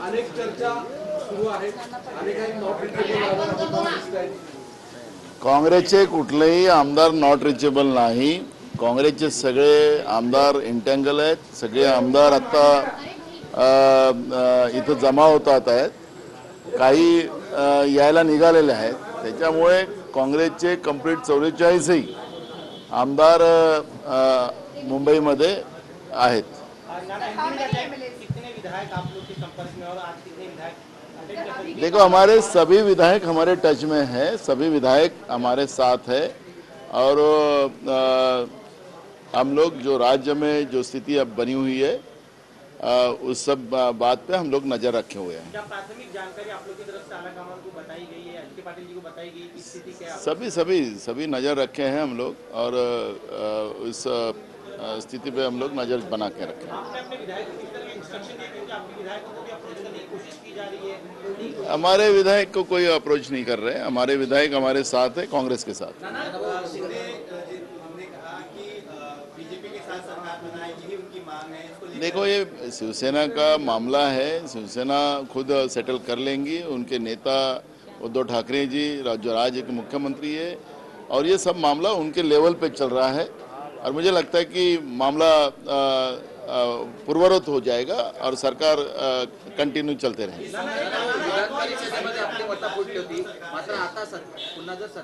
अनेक चर्चा सुरू आहेत, अनेकांनी नॉट रिचेबल काँग्रेसचे कुठलेही आमदार नॉट रिचेबल नाही। काँग्रेसचे सगळे आमदार इंटँगल आहेत। सगळे आमदार आता इथं जमा होतात आहेत, काही यायला निघालेले आहेत। त्याच्यामुळे काँग्रेसचे कंप्लीट 44ही आमदार मुंबईमध्ये आहेत। देखो, हमारे सभी विधायक हमारे टच में हैं, सभी विधायक हमारे साथ है और हम लोग जो राज्य में जो स्थिति अब बनी हुई है उस सब बात पे हम लोग नजर रखे हुए हैं। प्राथमिक जानकारी आप लोग की तरफ से आलाकमान को बताई गई है, एचके पाटिल जी को बताई गई कि स्थिति क्या है? सभी नजर रखे हैं हम लोग और उस स्थिति पे हम लोग नजर बना के रखे हैं। आपने अपने विधायक को किस तरह के इंस्ट्रक्शन दिए, क्योंकि आपके विधायकों को भी अप्रोच करने की कोशिश की जा रही है? हमारे विधायक को कोई अप्रोच नहीं कर रहे हैं। हमारे विधायक हमारे साथ है, कांग्रेस के साथ। देखो, ये शिवसेना का मामला है, शिवसेना खुद सेटल कर लेंगी। उनके नेता उद्धव ठाकरे जी जो राज्य के मुख्यमंत्री है और ये सब मामला उनके लेवल पे चल रहा है और मुझे लगता है कि मामला पूर्ववत हो जाएगा और सरकार कंटिन्यू चलते रहेगी।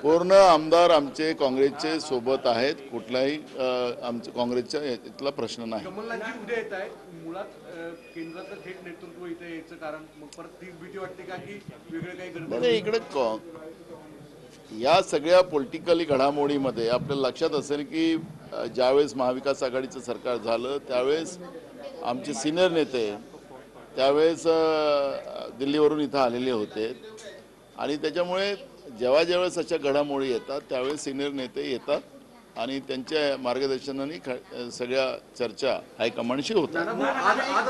पूर्ण आमदार आमचे काँग्रेसचे सोबत आहेत, कुठलाही आमच्या काँग्रेसचा इथला प्रश्न नाही। कमलनाथजी उद्या येत आहेत, मुळात केंद्राचं थेट नेतृत्व इथे यायचं कारण मग परत ती भीती वाटते का की वेगळं काही गडबड? नाही, इकडे या सगळ्या पॉलिटिकली घडामोडीमध्ये आपल्याला लक्षात असेल की ज्यावेळेस महाविकास आघाडीचं सरकार झालं त्यावेळेस आमचे सिनियर नेते त्यावेळेस दिल्लीवरून इथं आलेले होते आणि त्याच्यामुळे जेव्हा अशा घडामोडी येतात त्यावेळेस सिनियर नेते येतात आणि त्यांच्या मार्गदर्शनाने सगळ्या चर्चा हायकमांडशी होतात। आज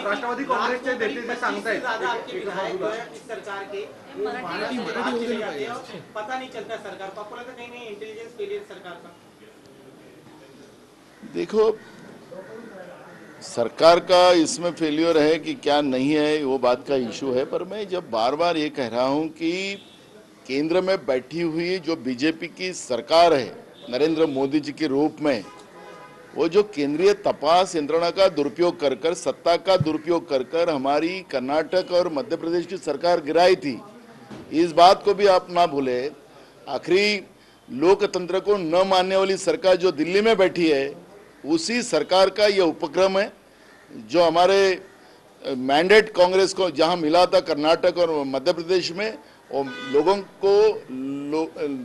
राष्ट्रवादी काँग्रेसचे नेते जे सांगतायत सरकार के पता नहीं चलता सरकार को, आपको लगता है कहीं इंटेलिजेंस फेलियर सरकार का? देखो, सरकार का इसमें फेलियर है कि क्या नहीं है वो बात का इशू है, पर मैं जब बार बार ये कह रहा हूँ कि केंद्र में बैठी हुई जो बीजेपी की सरकार है नरेंद्र मोदी जी के रूप में, वो जो केंद्रीय तपास यंत्रणा का दुरुपयोग कर कर, सत्ता का दुरुपयोग कर कर हमारी कर्नाटक और मध्य प्रदेश की सरकार गिराई थी। इस बात को भी आप ना भूले। आखिरी लोकतंत्र को न मानने वाली सरकार जो दिल्ली में बैठी है उसी सरकार का ये उपक्रम है जो हमारे मैंडेट कांग्रेस को जहां मिला था कर्नाटक और मध्य प्रदेश में, और लोगों को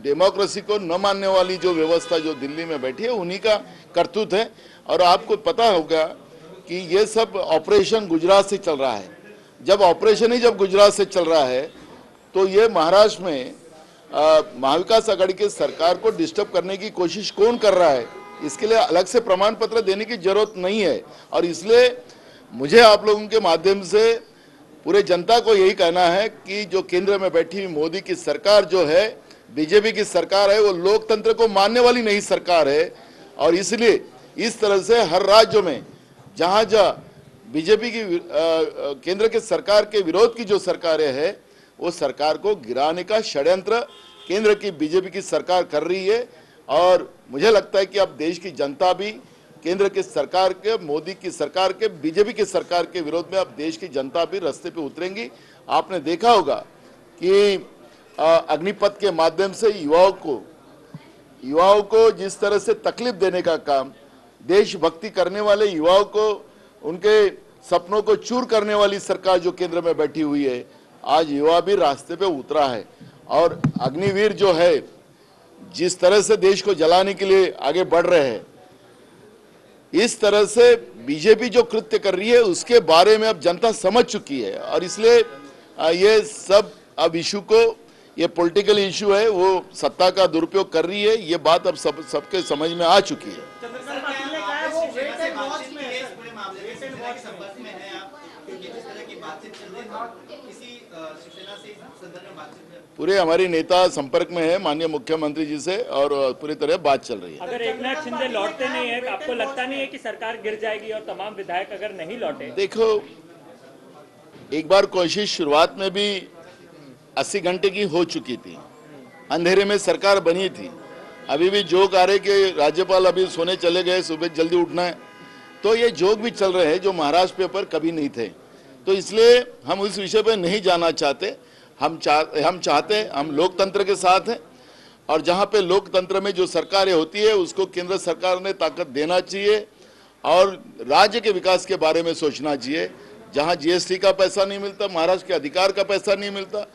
डेमोक्रेसी को न मानने वाली जो व्यवस्था जो दिल्ली में बैठी है उन्हीं का करतूत है। और आपको पता होगा कि ये सब ऑपरेशन गुजरात से चल रहा है। जब ऑपरेशन ही जब गुजरात से चल रहा है तो ये महाराष्ट्र में महाविकास आघाड़ी की सरकार को डिस्टर्ब करने की कोशिश कौन कर रहा है, इसके लिए अलग से प्रमाण पत्र देने की जरूरत नहीं है। और इसलिए मुझे आप लोगों के माध्यम से पूरे जनता को यही कहना है कि जो केंद्र में बैठी हुई मोदी की सरकार जो है, बीजेपी की सरकार है, वो लोकतंत्र को मानने वाली नहीं सरकार है। और इसलिए इस तरह से हर राज्य में जहां जहां बीजेपी की केंद्र के सरकार के विरोध की जो सरकारें हैं वो सरकार को गिराने का षड्यंत्र केंद्र की बीजेपी की सरकार कर रही है। और मुझे लगता है कि अब देश की जनता भी केंद्र के सरकार के, मोदी की सरकार के, बीजेपी की सरकार के विरोध में अब देश की जनता भी रास्ते पे उतरेंगी। आपने देखा होगा कि अग्निपथ के माध्यम से युवाओं को जिस तरह से तकलीफ देने का काम, देशभक्ति करने वाले युवाओं को उनके सपनों को चूर करने वाली सरकार जो केंद्र में बैठी हुई है, आज युवा भी रास्ते पे उतरा है। और अग्निवीर जो है जिस तरह से देश को जलाने के लिए आगे बढ़ रहे हैं, इस तरह से बीजेपी जो कृत्य कर रही है उसके बारे में अब जनता समझ चुकी है। और इसलिए ये सब अब इशू को, ये पॉलिटिकल इशू है, वो सत्ता का दुरुपयोग कर रही है, ये बात अब सबके समझ में आ चुकी है। पूरे हमारी नेता संपर्क में है माननीय मुख्यमंत्री जी से और पूरी तरह बात चल रही है। अगर एकनाथ शिंदे लौटते नहीं है, आपको लगता नहीं है कि सरकार गिर जाएगी और तमाम विधायक अगर नहीं लौटे? देखो, एक बार कोशिश शुरुआत में भी 80 घंटे की हो चुकी थी, अंधेरे में सरकार बनी थी। अभी भी जोक आ रहे कि राज्यपाल अभी सोने चले गए, सुबह जल्दी उठना है, तो ये जोक भी चल रहे हैं जो महाराष्ट्र पेपर कभी नहीं थे। तो इसलिए हम उस विषय पर नहीं जाना चाहते। हम चाहते, हम लोकतंत्र के साथ हैं, और जहाँ पे लोकतंत्र में जो सरकारें होती है उसको केंद्र सरकार ने ताकत देना चाहिए और राज्य के विकास के बारे में सोचना चाहिए। जहाँ जीएसटी का पैसा नहीं मिलता, महाराष्ट्र के अधिकार का पैसा नहीं मिलता,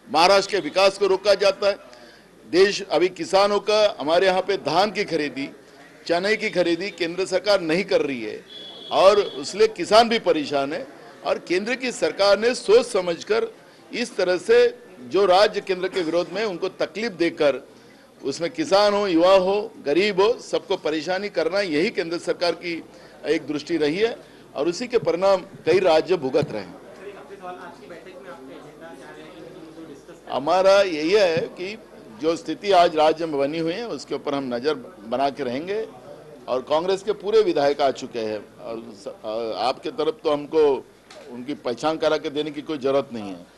महाराष्ट्र के विकास को रोका जाता है। देश अभी किसानों का, हमारे यहाँ पे धान की खरीदी, चने की खरीदी केंद्र सरकार नहीं कर रही है और इसलिए किसान भी परेशान है। और केंद्र की सरकार ने सोच समझकर इस तरह से जो राज्य केंद्र के विरोध में उनको तकलीफ देकर, उसमें किसान हो, युवा हो, गरीब हो, सबको परेशानी करना, यही केंद्र सरकार की एक दृष्टि रही है और उसी के परिणाम कई राज्य भुगत रहे हैं। हमारा यही है कि जो स्थिति आज राज्य में बनी हुई है उसके ऊपर हम नज़र बना के रहेंगे और कांग्रेस के पूरे विधायक आ चुके हैं और आपके तरफ तो हमको उनकी पहचान करा के देने की कोई जरूरत नहीं है।